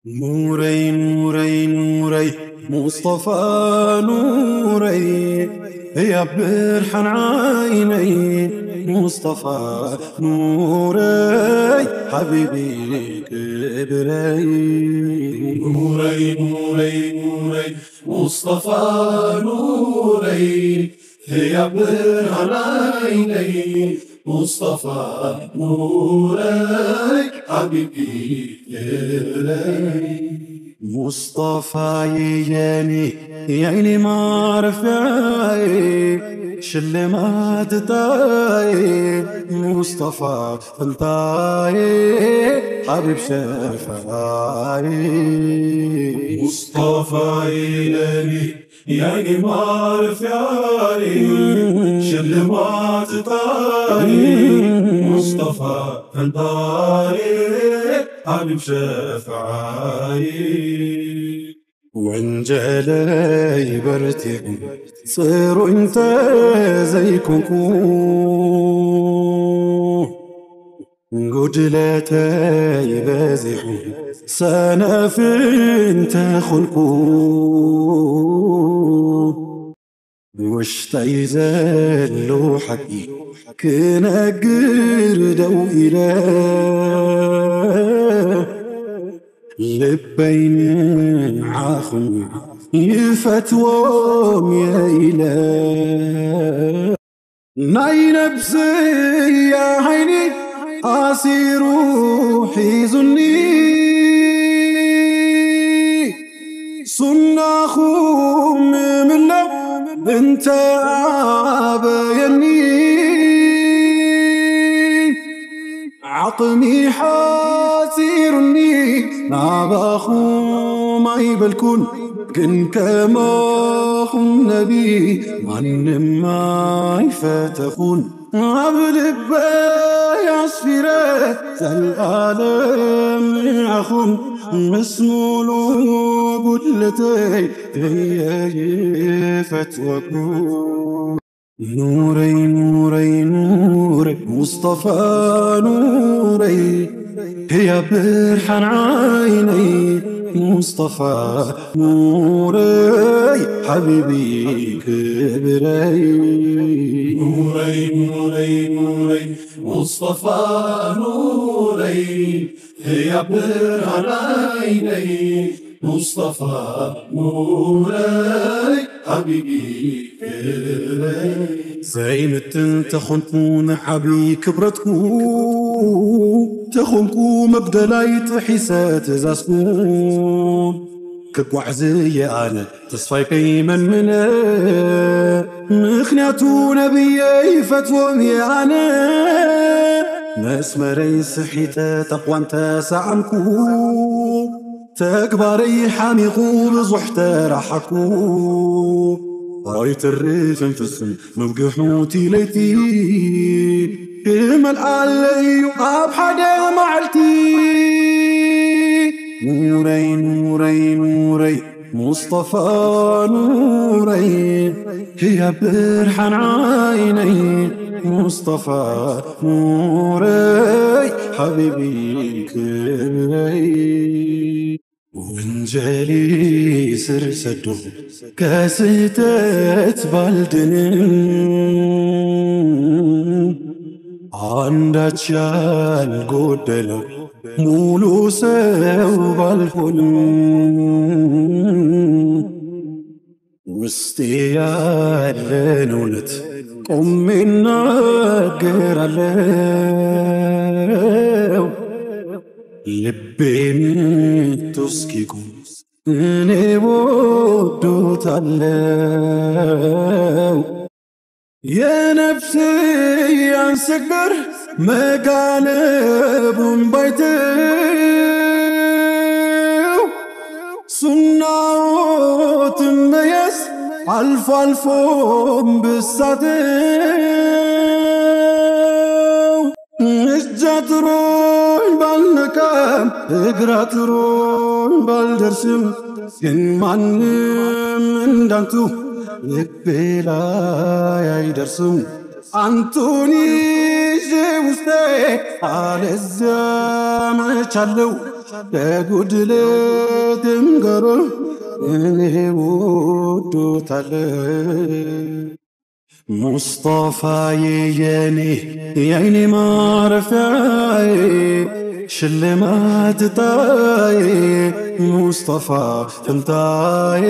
نوري نوري نوري مصطفى نوري يا برحن عيني مصطفى نوري حبيبي كبري نوري نوري نوري مصطفى نوري يا برهان عيني مصطفى نوري حبيبي يلي مصطفى يجاني يعني ما رفعي شل ما تطاي مصطفى انطاي حبيب شفاي مصطفى يلي يعني ما رفعي شل ما تطاري مصطفى انطاري حبيب شفعاي وانجلي برتقي صيروا انت زي كوكو قدلتي بازحوا سنة فين خلقو وش تيزلو حقي كنا قردو إله لبين عاخم يفتوم يا إله ناي نفسي يا عيني أسير روحي ظني صنع خوم من لب انت عبيني عقمي حاسيرني ناباخو ما يبلكون كن كما خم نبي من ما يفتخون عبد باي عصفرة العالم عخم مسمولو قدلتي هي فتوكو نوري نوري نوري مصطفى نوري يا برحن عيني مصطفى نوري حبيبي كبري نوري نوري نوري مصطفى نوري يا برهان عيني مصطفى نوري حبيبي كبري زينة تخنكون حبي كبرتكو تخنكو مبدلايت حسات زاسكون كبوعزي أنا تصفي قيما منا مخنياتو نبيي فتوم يا أنا ناس مري صحيتا تقوى انت سعنكو تكبري حاميقو بزحتا راحكو رايت الريف انفسن موقحوتي ليتي كمال علي وقاب حدا معلتي نوري نوري نوري مصطفى نوري يا برحن عيني مصطفى نوري حبيبي كبري وانجلي سرسدو كاستت بالدنين عندك القدلو مولو سو بالفلم وستيال نولت قمي ناقر الليو لبين تسكيكو اني ودوت الليو يا نفسي عن سكر مقالب بيتو صنعو تميز الف الفوم بالساتو اجت روح بالنكام اقرات روح بالدرسم كن من دانتو لبلا يدرسم أنتوني جوستي على الزمن شلو ከጉድለት እንገሮ እኔ ወዶታል ሙስጠፋዬ የኔ የዓይኔ ማረፊያዬ ሽልማት ጣዬ ሙስጠፋ ፈንታዬ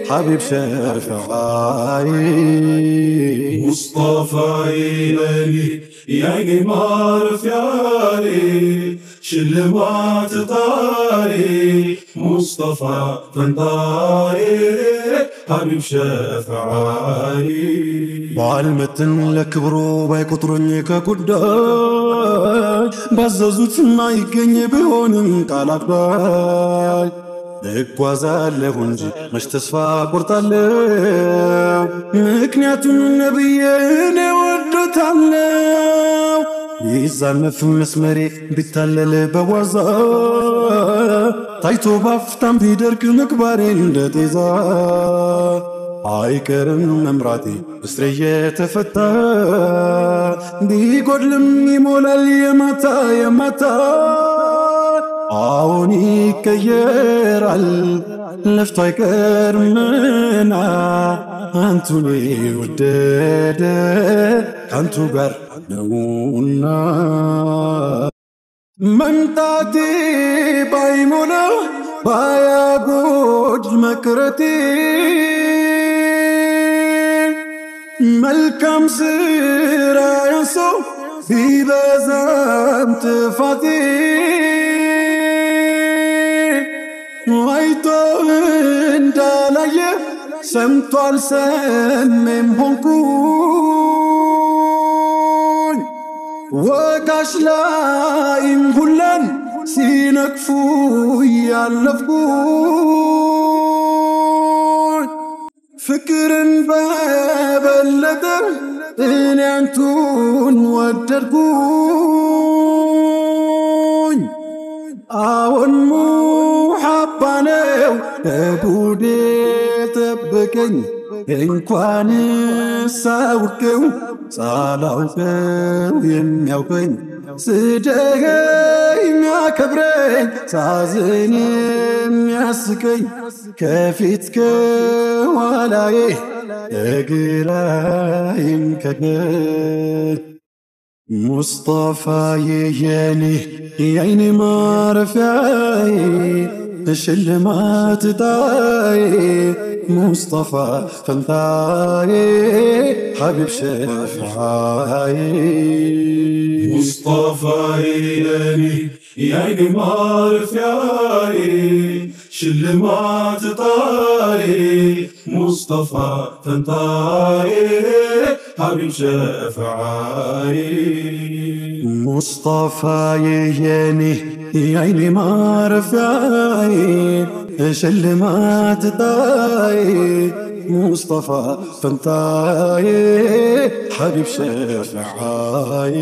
ሐቢብ ሸፍዓዬ ሙስጠፋዬ ለኔ የዓይኔ ማረፊያዬ ሽልማት ጣዬ ሙስጠፋ ፈንታዬ ሐቢብ ሸፍዓዬ ባልመትን ለክብሮ ባይቆጥሮኝ ከጉዳይ ባዘዙት ማይገኝ ቢሆንም ቃል አክባይ እጓዛለሁ እንጂ መች ተስፋ ቆርጣለሁ ምክንያቱም ነቢዬን እወዶታለሁ ይዛነፍ መስመሬ ቢታለል በዋዛ ታይቶ ባፍታም ቢደርቅ ምግባሬ እንደ ጤዛ አይቀርም መምራቴ እስሬ የተፈታ ቢጎድልም ይሞላል የማታ የማታ አሁን ይቀየራል ለፍቶ አይቀርምና አንቱን የወደደ ካንቱ ጋር ነውና መምጣቴ ባይሞላ ባያጎድል መቅረቴ መልካም ስራ ያንሰው ቢበዛም ጥፋቴ አይቶ እንዳላየ ሰምቶ አልሰሜም ሆንኩኝ ወቃሽ ላይም ሁላን ሲነቅፉ ያለፍኩኝ ፍቅርን በበለጠ እኔ አንቱን ወደድኩኝ አሁን ሙሐባ ነው ከጉዴ ጠበቀኝ እንኳንስ አውቄው ሳላውቀው የሚያውቀኝ ስደኸኝ የሚያከብረኝ ሳዝን የሚያስቀኝ ከፊት ከኋላዬ ከግራዬም ከቀኝ ሙስጠፋዬ የኔ የዓይኔ ማረፊያዬ ሽልማት ጣዬ ሙስጠፋ ፈንታዬ ሐቢብ ሸፍዓዬ ሙስጠፋዬ ለኔ የዓይኔ ማረፊያዬ ሽልማት ጣዬ ሙስጠፋ ፈንታዬ ሐቢብ ሸፍዓዬ ሙስጠፋዬ የኔ የዓይኔ ማረፊያዬ ሽልማት ጣዬ ሙስጠፋ ፈንታዬ ሐቢብ ሸፍዓዬ